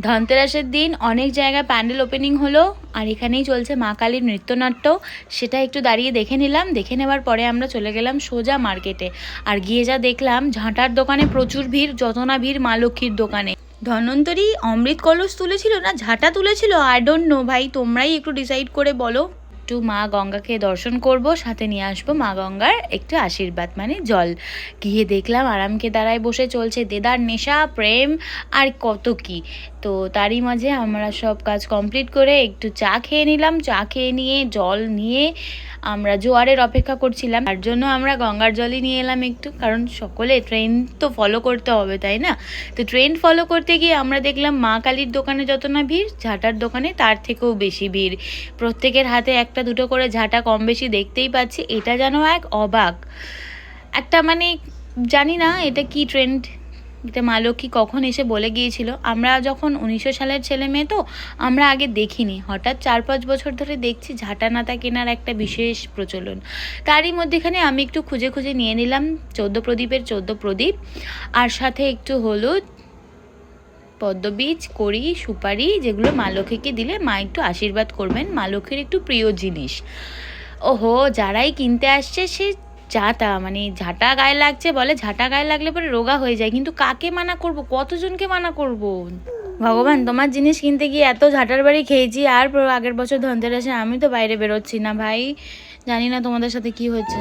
ধনতেরাসের দিন অনেক জায়গায় প্যান্ডেল ওপেনিং হলো, আর এখানেই চলছে মা কালীর নৃত্যনাট্য। সেটা একটু দাঁড়িয়ে দেখে নিলাম। দেখে নেওয়ার পরে আমরা চলে গেলাম সোজা মার্কেটে। আর গিয়ে যা দেখলাম, ঝাঁটার দোকানে প্রচুর ভিড়, যত না ভিড় মা লক্ষ্মীর দোকানে। ধন্বন্তরী অমৃত কলস তুলেছিল না ঝাঁটা তুলেছিল, আই ডোন্ট নো ভাই, তোমরাই একটু ডিসাইড করে বলো। একটু মা গঙ্গাকে দর্শন করব, সাথে নিয়ে আসবো মা গঙ্গার একটু আশীর্বাদ, মানে জল। গিয়ে দেখলাম আরামকে দাঁড়ায় বসে চলছে দেদার নেশা, প্রেম আর কত কি। তো তারই মাঝে আমরা সব কাজ কমপ্লিট করে একটু চা খেয়ে নিলাম। চা খেয়ে নিয়ে জল নিয়ে আমরা জোয়ারের অপেক্ষা করছিলাম, তার জন্য আমরা গঙ্গার জলই নিয়ে এলাম একটু, কারণ সকলে ট্রেন তো ফলো করতে হবে, তাই না? তো ট্রেন ফলো করতে গিয়ে আমরা দেখলাম মা কালীর দোকানে যত না ভিড়, ঝাঁটার দোকানে তার থেকেও বেশি ভিড়। প্রত্যেকের হাতে একটা দুটো করে ঝাঁটা কম বেশি দেখতেই পাচ্ছি। এটা যেন এক অবাক একটা, মানে জানি না এটা কি ট্রেন্ড, এটা মা লক্ষ্মী কখন এসে বলে গিয়েছিল। আমরা যখন 1900 সালের ছেলে মেয়ে, তো আমরা আগে দেখিনি, হঠাৎ 4-5 বছর ধরে দেখছি ঝাঁটা নাতা কেনার একটা বিশেষ প্রচলন। তারই মধ্যেখানে আমি একটু খুঁজে খুঁজে নিয়ে নিলাম 14 প্রদীপের 14 প্রদীপ, আর সাথে একটু হলুদ, পদ্মবীজ, কড়ি, সুপারি, যেগুলো মা লক্ষ্মীকে দিলে মা একটু আশীর্বাদ করবেন, মা লক্ষ্মীর একটু প্রিয় জিনিস। ওহো, যারাই কিনতে আসছে সে ঝাঁটা, মানে ঝাঁটা গায়ে লাগছে বলে, ঝাঁটা গায়ে লাগলে পরে রোগা হয়ে যায়, কিন্তু কাকে মানা করব, কতজনকে মানা করব? ভগবান, তোমার জিনিস কিনতে গিয়ে এত ঝাঁটার বাড়ি খেয়েছি, আর আগের বছর ধনতেরাসে আমি তো বাইরে বেরোচ্ছি না ভাই, জানি না তোমাদের সাথে কি হচ্ছে।